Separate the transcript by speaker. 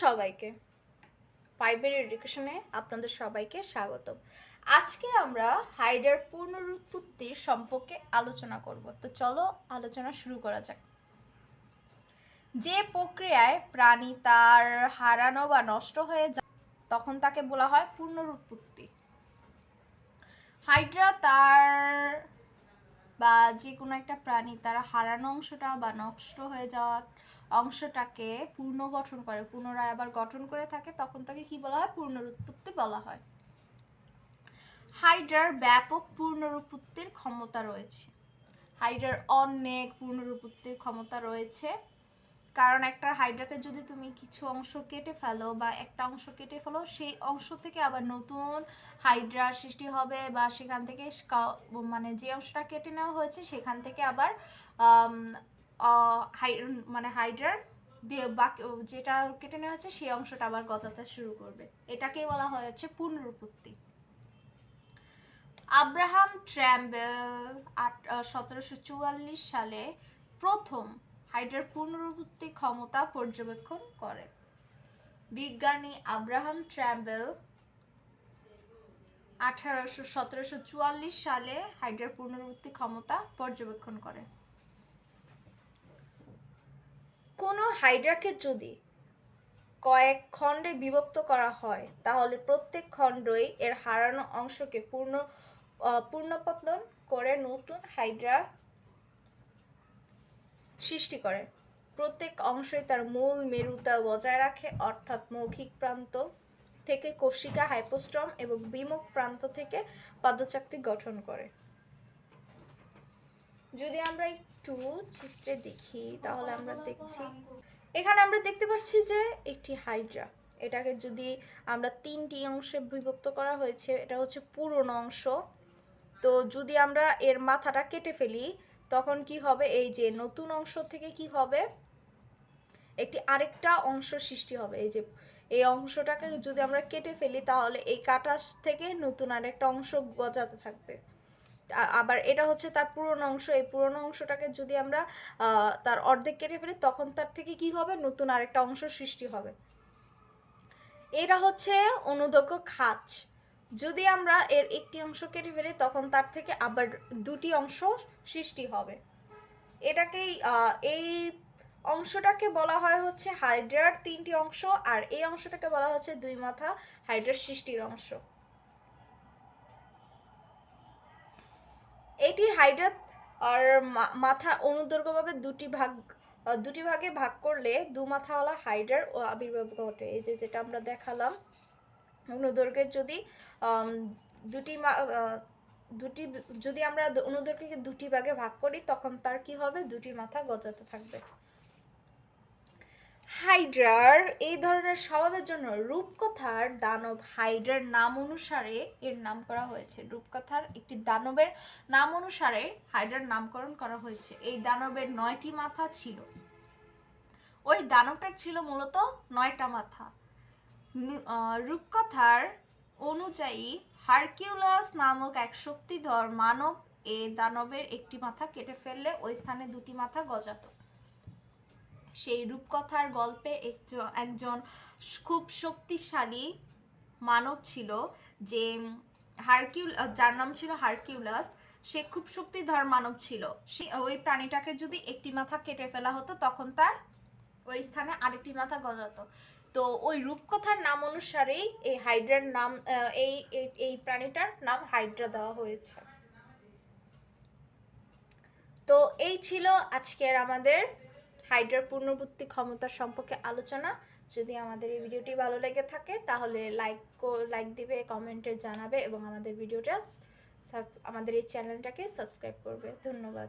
Speaker 1: সবাইকে, 5 এর এডুকেশনে আপনাদের সবাইকে স্বাগতম। আজকে আমরা হাইড্রার পুনরুৎপত্তির সম্পর্কে আলোচনা করব। তো চলো আলোচনা শুরু করা যাক। যে প্রক্রিয়ায় প্রাণী তার হারানো বা নষ্ট হয়ে যায় তখন তাকে বলা হয় পুনরুৎপত্তি। হাইড্রা তার বা যে কোনো একটা প্রাণী তার হারানো অংশটা বা নষ্ট হয়ে যাওয়া অংশটাকে পুনর্গঠন করে, পুনরায় আবার গঠন করে থাকে, তখন তাকে কি বলা হয়? পুনরুৎপত্তি বলা হয়। হাইড্রার ব্যাপক পুনরুৎপত্তির ক্ষমতা রয়েছে। হাইড্রার অনেক পুনরুৎপত্তির ক্ষমতা রয়েছে, কারণ একটা হাইড্রাকে যদি তুমি কিছু অংশ কেটে ফেলো বা একটা অংশ কেটে ফেলো, সেই অংশ থেকে আবার নতুন হাইড্রা সৃষ্টি হবে, বা সেখান থেকে মানে যে অংশটা কেটে নেওয়া হয়েছে সেখান থেকে আবার হাইড্রার দিয়ে যেটা কেটে নেওয়া হচ্ছে সেই অংশটা আবার গজাতে শুরু করবে। এটাকেই বলা হচ্ছে পুনরুৎপত্তি। আব্রাহাম ট্র্যাম্বেল 1744 সালে প্রথম হাইড্রার পুনরুৎপত্তি ক্ষমতা পর্যবেক্ষণ করেন। বিজ্ঞানী আব্রাহাম ট্র্যাম্বেল 1744 সালে হাইড্রার পুনরুৎপত্তি ক্ষমতা পর্যবেক্ষণ করেন। কোনো হাইড্রাকে যদি কয়েক খণ্ডে বিভক্ত করা হয় তাহলে প্রত্যেক খণ্ডই এর হারানো অংশকে পুনঃপতন করে নতুন হাইড্রা সৃষ্টি করে। প্রত্যেক অংশই তার মূল মেরুতা বজায় রাখে, অর্থাৎ মৌখিক প্রান্ত থেকে কোষিকা, হাইপোস্ট্রম এবং বিমুখ প্রান্ত থেকে পাদচাকতি গঠন করে। যদি আমরা একটু চিত্রে দেখি তাহলে আমরা এখানে আমরা দেখতে পাচ্ছি যে একটি হাইড্রা, এটাকে যদি আমরা 3টি অংশে বিভক্ত করা হয়েছে। এটা হচ্ছে পুরনো অংশ। তো যদি আমরা এর মাথাটা কেটে ফেলি তখন কি হবে? এই যে নতুন অংশ থেকে কি হবে? একটি আরেকটা অংশ সৃষ্টি হবে। এই যে এই অংশটাকে যদি আমরা কেটে ফেলি তাহলে এই কাটা থেকে নতুন আরেকটা অংশ গজাতে থাকবে। আবার এটা হচ্ছে তার পুরনো অংশ। এই পুরনো অংশটাকে যদি আমরা তার অর্ধেক কেটে ফেলি তখন তার থেকে কি হবে? নতুন আরেকটা অংশ সৃষ্টি হবে। এটা হচ্ছে অনুদৈর্ঘ্য খাঁজ। যদি আমরা এর একটি অংশ কেটে ফেলি তখন তার থেকে আবার দুটি অংশ সৃষ্টি হবে। এটাকেই এই অংশটাকে বলা হয় হচ্ছে হাইড্রার 3টি অংশ, আর এই অংশটাকে বলা হচ্ছে 2 মাথা হাইড্রার সৃষ্টির অংশ। এটি হাইড্রা আর মাথা অনুদৈর্ঘ্যভাবে দুটি ভাগে ভাগ করলে 2 মাথাওয়ালা হাইড্রার আবির্ভাব ঘটে। এই যে যেটা আমরা দেখালাম, অনুদৈর্ঘ্যের যদি আমরা অনুদৈর্ঘ্যকে 2টি ভাগে ভাগ করি তখন তার কি হবে? 2টি মাথা গজাতে থাকবে। হাইড্রার এই ধরনের স্বভাবের জন্য রূপকথার দানব হাইড্রার নাম অনুসারে এর নাম করা হয়েছে। রূপকথার একটি দানবের নাম অনুসারে হাইড্রার নামকরণ করা হয়েছে। এই দানবের 9টি মাথা ছিল। ওই দানবটার ছিল মূলত 9টা মাথা। রূপকথার অনুযায়ী হারকিউলাস নামক এক শক্তিধর মানব এ দানবের একটি মাথা কেটে ফেললে ওই স্থানে 2টি মাথা গজাতো। সেই রূপকথার গল্পে একজন খুব শক্তিশালী মানব ছিল যে যার নাম ছিল হারকিউলাস। সে খুব শক্তিধর মানব ছিল। ওই প্রাণীটাকে যদি একটি মাথা কেটে ফেলা হতো তখন তার ওই স্থানে আরেকটি মাথা গজাতো। তো ওই রূপকথার নাম অনুসারেই এই হাইড্রার নাম, এই প্রাণীটার নাম হাইড্রা দেওয়া হয়েছে। তো এই ছিল আজকের আমাদের হাইড্রার পুনরুৎপত্তি ক্ষমতার সম্পর্কে আলোচনা। যদি আমাদের এই ভিডিওটি ভালো লেগে থাকে তাহলে লাইক দিবে, কমেন্টে জানাবে এবং আমাদের এই চ্যানেলটাকে সাবস্ক্রাইব করবে। ধন্যবাদ।